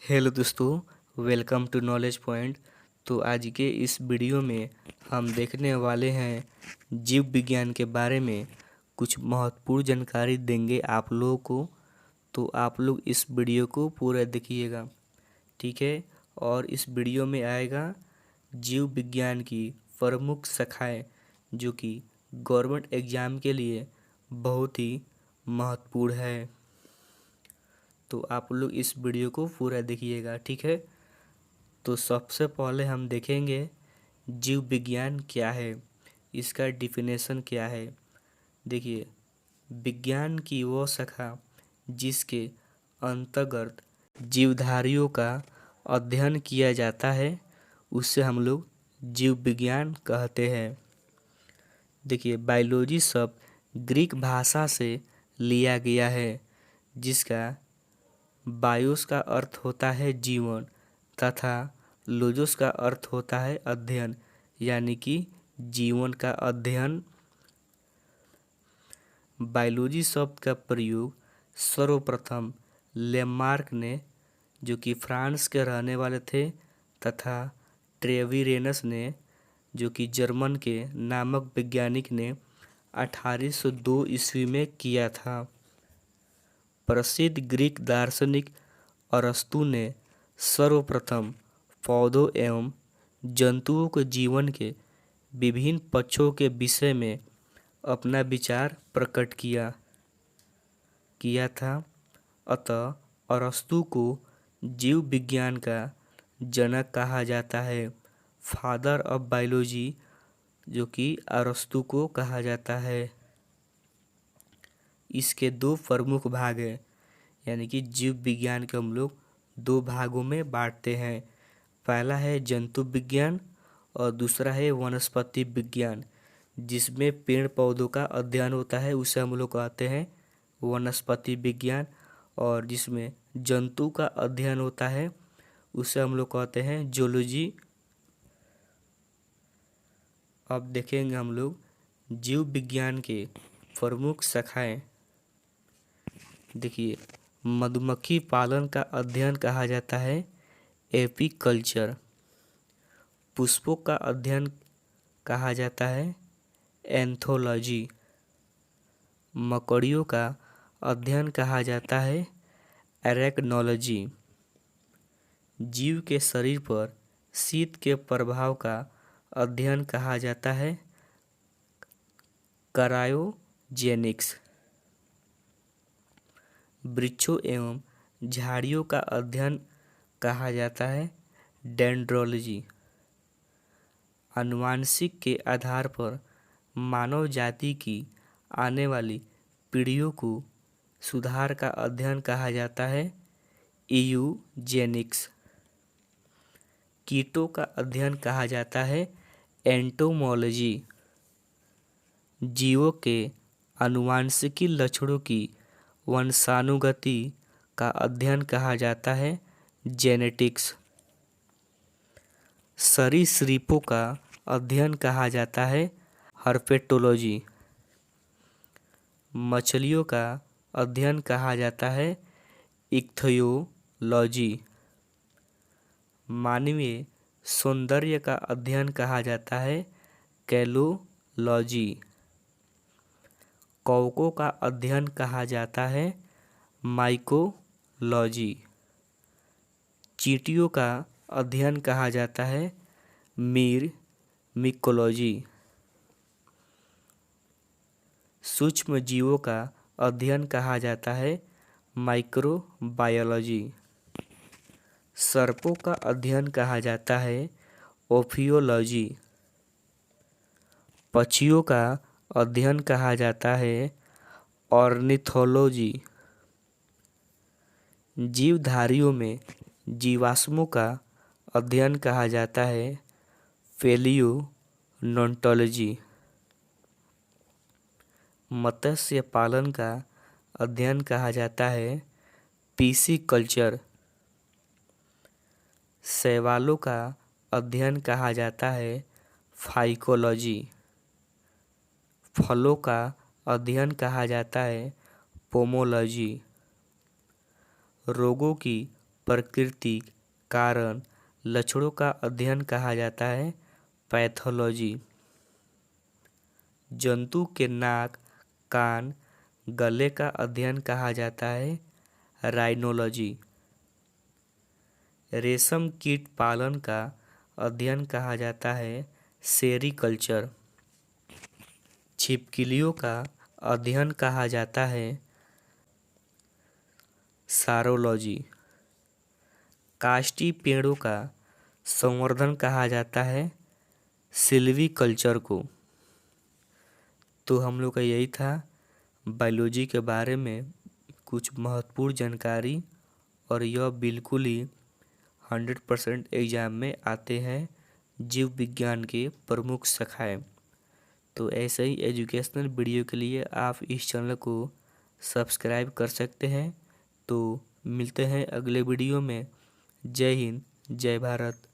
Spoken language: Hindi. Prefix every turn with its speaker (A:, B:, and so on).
A: हेलो दोस्तों, वेलकम टू नॉलेज पॉइंट। तो आज के इस वीडियो में हम देखने वाले हैं जीव विज्ञान के बारे में कुछ महत्वपूर्ण जानकारी देंगे आप लोगों को। तो आप लोग इस वीडियो को पूरा देखिएगा, ठीक है। और इस वीडियो में आएगा जीव विज्ञान की प्रमुख शाखाएं जो कि गवर्नमेंट एग्ज़ाम के लिए बहुत ही महत्वपूर्ण है। तो आप लोग इस वीडियो को पूरा देखिएगा, ठीक है। तो सबसे पहले हम देखेंगे जीव विज्ञान क्या है, इसका डिफिनेशन क्या है। देखिए, विज्ञान की वो शाखा जिसके अंतर्गत जीवधारियों का अध्ययन किया जाता है उसे हम लोग जीव विज्ञान कहते हैं। देखिए, बायोलॉजी शब्द ग्रीक भाषा से लिया गया है जिसका बायोस का अर्थ होता है जीवन तथा लोजोस का अर्थ होता है अध्ययन, यानी कि जीवन का अध्ययन। बायोलॉजी शब्द का प्रयोग सर्वप्रथम लेमार्क ने, जो कि फ्रांस के रहने वाले थे, तथा ट्रेविरेनस ने, जो कि जर्मन के नामक वैज्ञानिक ने 1802 ईस्वी में किया था। प्रसिद्ध ग्रीक दार्शनिक अरस्तु ने सर्वप्रथम पौधों एवं जंतुओं के जीवन के विभिन्न पक्षों के विषय में अपना विचार प्रकट किया था। अतः अरस्तु को जीव विज्ञान का जनक कहा जाता है, फादर ऑफ बायोलॉजी, जो कि अरस्तु को कहा जाता है। इसके दो प्रमुख भाग हैं, यानी कि जीव विज्ञान के हम लोग दो भागों में बांटते हैं। पहला है जंतु विज्ञान और दूसरा है वनस्पति विज्ञान। जिसमें पेड़ पौधों का अध्ययन होता है उसे हम लोग कहते हैं वनस्पति विज्ञान, और जिसमें जंतु का अध्ययन होता है उसे हम लोग कहते हैं जूलॉजी। अब देखेंगे हम लोग जीव विज्ञान के प्रमुख शाखाएं। देखिए, मधुमक्खी पालन का अध्ययन कहा जाता है एपीकल्चर। पुष्पों का अध्ययन कहा जाता है एंथोलॉजी। मकड़ियों का अध्ययन कहा जाता है एरेक्नोलॉजी। जीव के शरीर पर शीत के प्रभाव का अध्ययन कहा जाता है क्रायोजेनिक्स। वृक्षों एवं झाड़ियों का अध्ययन कहा जाता है डेंड्रोलॉजी। आनुवांशिक के आधार पर मानव जाति की आने वाली पीढ़ियों को सुधार का अध्ययन कहा जाता है यूजेनिक्स। कीटों का अध्ययन कहा जाता है एंटोमोलॉजी। जीवों के आनुवांशिकी लक्षणों की वंशानुगति का अध्ययन कहा जाता है जेनेटिक्स। सरीसृपों का अध्ययन कहा जाता है हर्पेटोलॉजी। मछलियों का अध्ययन कहा जाता है इक्थियोलॉजी। मानवीय सौंदर्य का अध्ययन कहा जाता है कैलोलॉजी। कवकों का अध्ययन कहा जाता है माइकोलॉजी। चींटियों का अध्ययन कहा जाता है मिकोलॉजी। सूक्ष्म जीवों का अध्ययन कहा जाता है माइक्रोबायोलॉजी। सर्पों का अध्ययन कहा जाता है ओफियोलॉजी। पक्षियों का अध्ययन कहा जाता है ऑर्निथोलॉजी। जीवधारियों में जीवाश्मों का अध्ययन कहा जाता है पैलियोनोटोलॉजी। मत्स्य पालन का अध्ययन कहा जाता है पिसीकल्चर। शैवालों का अध्ययन कहा जाता है फाइकोलॉजी। फलों का अध्ययन कहा जाता है पोमोलॉजी। रोगों की प्रकृति, कारण, लक्षणों का अध्ययन कहा जाता है पैथोलॉजी। जंतु के नाक, कान, गले का अध्ययन कहा जाता है राइनोलॉजी। रेशम कीट पालन का अध्ययन कहा जाता है सेरीकल्चर। छिपकलियों का अध्ययन कहा जाता है सारोलॉजी। काष्ठी पेड़ों का संवर्धन कहा जाता है सिल्वीकल्चर को। तो हम लोग का यही था बायोलॉजी के बारे में कुछ महत्वपूर्ण जानकारी, और यह बिल्कुल ही 100% एग्जाम में आते हैं जीव विज्ञान के प्रमुख शाखाएं। तो ऐसे ही एजुकेशनल वीडियो के लिए आप इस चैनल को सब्सक्राइब कर सकते हैं। तो मिलते हैं अगले वीडियो में। जय हिंद, जय भारत।